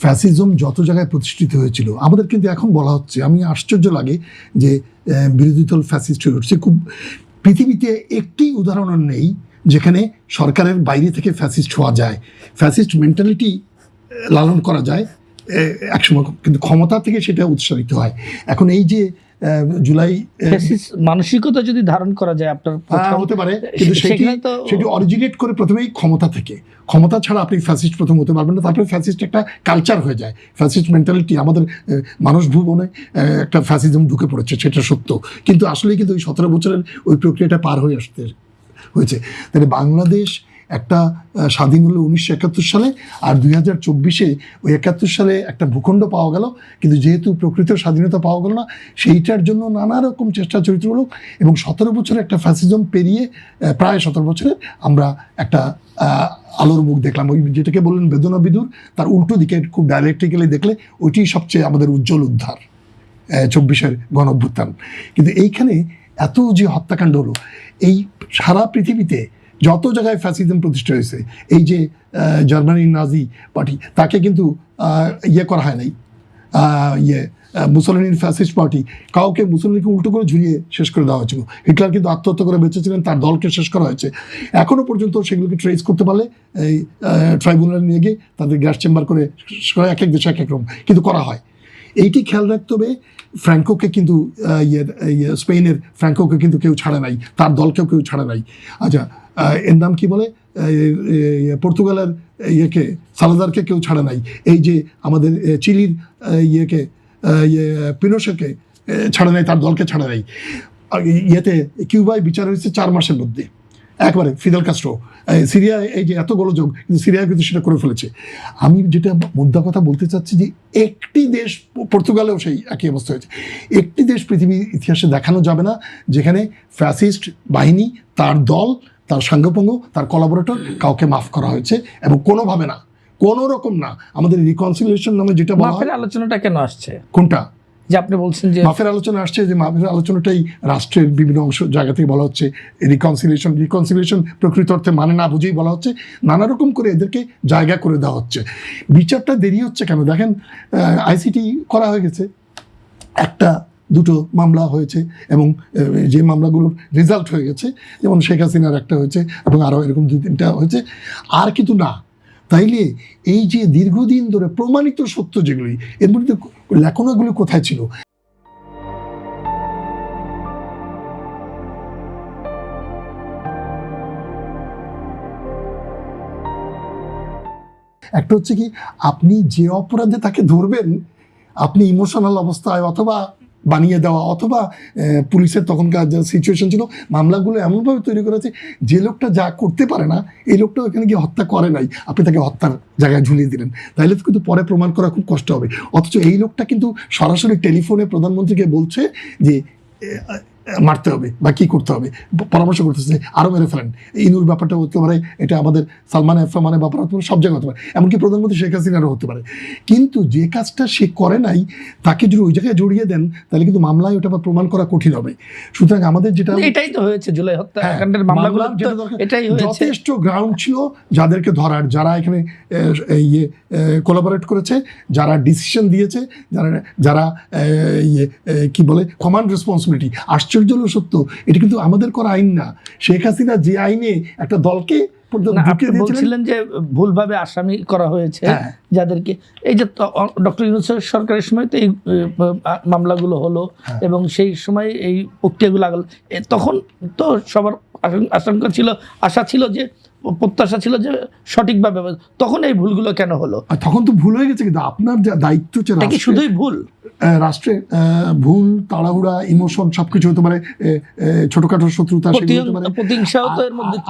Fascism যত জায়গায় প্রতিষ্ঠিত হয়েছিল আমাদের কিন্তু এখন বলা হচ্ছে, আমি আশ্চর্য লাগে যে বিরোধী দল ফ্যাসিস্ট হয়ে উঠছে। খুব পৃথিবীতে একটি উদাহরণ নেই যেখানে সরকারের বাইরে থেকে ফ্যাসিস্ট হওয়া যায়, ফ্যাসিস্ট মেন্টালিটি লালন করা যায় একসময়, কিন্তু ক্ষমতা থেকে সেটা উৎসারিত হয়। এখন এই যে জুলাই মানসিকতা যদি ধারণ করা যায় আপনার হতে পারে, কিন্তু সেটি অরিজিনেট করে প্রথমেই ক্ষমতা থেকে। ক্ষমতা ছাড়া আপনি ফ্যাসিস্ট প্রথম হতে পারবেন না, তারপরে ফ্যাসিস্ট একটা কালচার হয়ে যায়। ফ্যাসিস্ট মেন্টালিটি আমাদের মানুষ ভুবনে একটা ফ্যাসিজম ঢুকে পড়েছে, সেটা সত্য, কিন্তু আসলে কিন্তু ওই 17 বছরের ওই প্রক্রিয়াটা পার হয়ে আসতে হয়েছে। তাহলে বাংলাদেশ একটা স্বাধীন হলো 1971 সালে, আর 2024-এ ওই 71 সালে একটা ভূখণ্ড পাওয়া গেল, কিন্তু যেহেতু প্রকৃত স্বাধীনতা পাওয়া গেল না, সেইটার জন্য নানা রকম চেষ্টা চরিত্র হলো, এবং 17 বছরে একটা ফ্যাসিজম পেরিয়ে প্রায় 17 বছরে আমরা একটা আলোর মুখ দেখলাম। ওই যেটাকে বললেন বেদনা বিদুর, তার উল্টো দিকে খুব ডাইরেক্টিক্যালি দেখলে ওইটি সবচেয়ে আমাদের উজ্জ্বল উদ্ধার, 24-এর গণঅভ্যুত্থান। কিন্তু এইখানে এত যে হত্যাকাণ্ড হলো, এই সারা পৃথিবীতে যত জায়গায় ফ্যাসিজম প্রতিষ্ঠা হয়েছে, এই যে জার্মানির নাজি পার্টি, তাকে কিন্তু করা হয় নাই, মুসলিনের ফ্যাসিস্ট পার্টি, কাউকে মুসলিনকে উল্টো করে ঝুলিয়ে শেষ করে দেওয়া হয়েছিল। হিটলার কিন্তু আত্মহত্যা করে বেঁচেছিলেন, তার দলকে শেষ করা হয়েছে। এখনও পর্যন্ত সেগুলোকে ট্রেস করতে পারলে এই ট্রাইব্যুনালে নিয়ে গিয়ে তাদের গ্যাস চেম্বার করে শেষ করা, এক এক দেশে এক এক রকম, কিন্তু করা হয়। এইটি খেয়াল রাখতে হবে। ফ্র্যাঙ্কোকে কিন্তু স্পেনের ফ্র্যাঙ্কোকে কিন্তু কেউ ছাড়ে নাই, তার দলকেও কেউ ছাড়ে নাই। আচ্ছা, এর নাম কি বলে, পর্তুগালের সালাদারকে কেউ ছাড়ে নাই। এই যে আমাদের চিলির পিনোশেকে ছাড়ে নাই, তার দলকে ছাড়ে নাই। কিউবায় বিচার হয়েছে 4 মাসের মধ্যে, একবারে ফিদেল কাস্ট্রো। সিরিয়া, এই যে এত গোলযোগ, কিন্তু সিরিয়া কিন্তু সেটা করে ফেলেছে। আমি যেটা মুদ্রা কথা বলতে চাচ্ছি যে একটি দেশ, পর্তুগালেও সেই একই অবস্থা হয়েছে, একটি দেশ পৃথিবীর ইতিহাসে দেখানো যাবে না যেখানে ফ্যাসিস্ট বাহিনী, তার দল, তার সাঙ্গপাঙ্গ, তার কোলাবোরেটর কাউকে মাফ করা হয়েছে, এবং কোনোভাবে না, কোনো রকম না। আমাদের রিকনসিলিয়েশন নামে যেটা বলা হয়, আলোচনাটা কেন আসছে, কোনটা যে আপনি বলছেন যে মাফের আলোচনা আসছে, যে মাফের আলোচনাটাই রাষ্ট্রের বিভিন্ন অংশ জায়গা থেকে বলা হচ্ছে রিকনসিলিয়েশন প্রকৃত অর্থে মানে না বুঝেই বলা হচ্ছে, নানা রকম করে এদেরকে জায়গা করে দেওয়া হচ্ছে। বিচারটা দেরি হচ্ছে কেন? দেখেন, আইসিটি করা হয়ে গেছে, 1-2 মামলা হয়েছে, এবং যে মামলাগুলোর রেজাল্ট হয়ে গেছে, যেমন শেখ হাসিনার একটা হয়েছে, এবং আরও এরকম 2-3টা হয়েছে, আর কিন্তু না। তাইলে এই যে দীর্ঘদিন ধরে প্রমাণিত সত্য যেগুলি, এর মধ্যে লেখনাগুলো কোথায় ছিল? একটা হচ্ছে কি, আপনি যে অপরাধে তাকে ধরবেন, আপনি ইমোশনাল অবস্থায় অথবা বানিয়ে দেওয়া, অথবা পুলিশের তখনকার যা সিচুয়েশন ছিল, মামলাগুলো এমনভাবে তৈরি করেছে যে লোকটা যা করতে পারে না, এই লোকটা এখানে গিয়ে হত্যা করে নাই, আপনি তাকে হত্যার জায়গায় ঝুলিয়ে দিলেন, তাইলে তো কিন্তু পরে প্রমাণ করা খুব কষ্ট হবে। অথচ এই লোকটা কিন্তু সরাসরি টেলিফোনে প্রধানমন্ত্রীকে বলছে যে মারতে হবে বা কি করতে হবে, পরামর্শ করতেছে, আরও মেরে ফেলেন। ইনুর ব্যাপারটা হতে পারে, এটা আমাদের সালমান এফরমানের ব্যাপার হতে পারে, সব জায়গায় হতে পারে, এমনকি প্রধানমন্ত্রী শেখ হাসিনারও হতে পারে। কিন্তু যে কাজটা সে করে নাই, তাকে যদি ওই জায়গায় জড়িয়ে দেন, তাহলে কিন্তু মামলায় ওটা প্রমাণ করা কঠিন হবে। সুতরাং আমাদের যেটা, এটাই তো হয়েছে জুলাই হত্যাকাণ্ডের মামলাগুলো, এটাই যথেষ্ট গ্রাউন্ড ছিল যাদেরকে ধরার, যারা এখানে কোলাবোরেট করেছে, যারা ডিসিশন দিয়েছে, যারা কি বলে কমান্ড রেসপন্সিবিলিটি। আশ্চর্য হলো সত্য, এটা কিন্তু আমাদের করা আইন না। শেখ হাসিনা যে আইনে একটা দলকে বলছিলেন যে ভুলভাবে আসামি করা হয়েছে যাদেরকে, এই যে ডক্টর ইউনূস সরকারের সময় তো এই মামলাগুলো হলো, এবং সেই সময় এই প্রক্রিয়াগুলো আগল, তখন তো সবার আশঙ্কা ছিল, আশা ছিল, যে প্রত্যাশা ছিল যে সঠিকভাবে, তখন এই ভুলগুলো কেন হলো? তখন তো ভুল হয়ে গেছে, কিন্তু আপনার যা দায়িত্ব হচ্ছে, শুধুই ভুল, রাষ্ট্রে ভুল, তাড়াহুড়া, ইমোশন সবকিছু হতে পারে, ছোটখাটো শত্রুতা,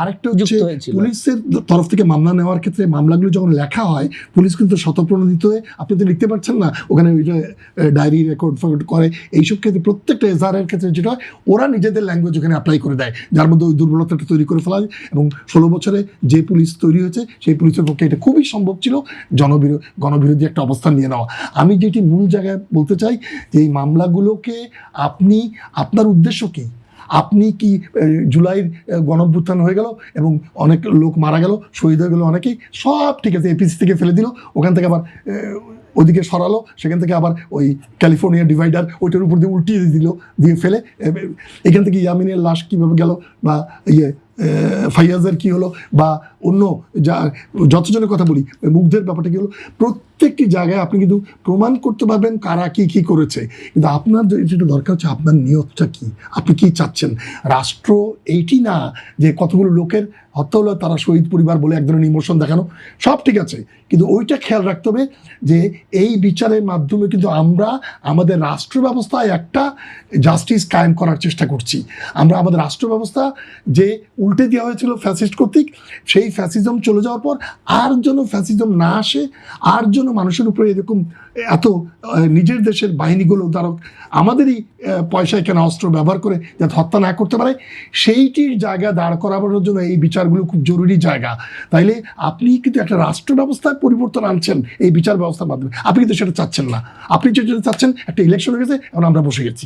আরেকটা হচ্ছে পুলিশের তরফ থেকে মামলা নেওয়ার ক্ষেত্রে, মামলাগুলো যখন লেখা হয়, পুলিশ কিন্তু স্বতঃপ্রণোদিত হয়ে, আপনি তো লিখতে পারছেন না, ওখানে ডায়েরি রেকর্ড করে, এইসব ক্ষেত্রে প্রত্যেকটা এজাহারের ক্ষেত্রে যেটা হয়, ওরা নিজেদের ল্যাঙ্গুয়েজ ওখানে অ্যাপ্লাই করে দেয়, যার মধ্যে ওই দুর্বলতাটা তৈরি করে ফেলা হয়। এবং 16 বছরে যে পুলিশ তৈরি হয়েছে, সেই পুলিশের পক্ষে এটা খুবই সম্ভব ছিল গণবিরোধী একটা অবস্থান নিয়ে নেওয়া। আমি যেটি মূল জায়গায় বলতে চাই, যে এই মামলাগুলোকে আপনি, আপনার উদ্দেশ্য কি? আপনি কি জুলাইয়ের গণঅভ্যুত্থান হয়ে গেল এবং অনেক লোক মারা গেল, শহীদ হয়ে গেল অনেকেই, সব ঠিক আছে, এপিসি থেকে ফেলে দিল, ওখান থেকে আবার ওদিকে সরালো, সেখান থেকে আবার ওই ক্যালিফোর্নিয়া ডিভাইডার ওইটার উপর দিয়ে উল্টিয়ে দিয়ে ফেলে এখান থেকে ইয়ামিনের লাশ কীভাবে গেল, বা ফাইয়াজের কি হলো, বা অন্য যতজনের কথা বলি মুগ্ধের ব্যাপারটা কি হলো, প্রত্যেকটি জায়গায় আপনি কিন্তু প্রমাণ করতে পারবেন কারা কি করেছে। কিন্তু আপনার যেটা দরকার হচ্ছে আপনার নিয়তটা কি, আপনি কি চাচ্ছেন। রাষ্ট্র এইটি না যে কতগুলো লোকের হত্যা হলো তারা শহীদ পরিবার বলে এক ধরনের ইমোশন দেখানো, সব ঠিক আছে, কিন্তু ওইটা খেয়াল রাখতে হবে যে এই বিচারের মাধ্যমে কিন্তু আমরা আমাদের রাষ্ট্র ব্যবস্থায় একটা জাস্টিস কায়েম করার চেষ্টা করছি। আমরা আমাদের রাষ্ট্র ব্যবস্থা যে উল্টে দেওয়া হয়েছিল ফ্যাসিস্ট কর্তৃক, সেই ফ্যাসিজম চলে যাওয়ার পর আর যেন ফ্যাসিজম না আসে, আর যেন মানুষের উপরে এরকম এত নিজের দেশের বাহিনীগুলো তারা আমাদেরই পয়সায় কেনা অস্ত্র ব্যবহার করে যাতে হত্যা না করতে পারে, সেইটির জায়গা দাঁড় করানোর জন্য এই বিচারগুলো খুব জরুরি জায়গা। তাইলে আপনি কিন্তু একটা রাষ্ট্র ব্যবস্থায় পরিবর্তন আনছেন এই বিচার ব্যবস্থার মাধ্যমে, আপনি কিন্তু সেটা চাচ্ছেন না। আপনি যেটা চাচ্ছেন একটা ইলেকশন হয়ে গেছে, এখন আমরা বসে গেছি।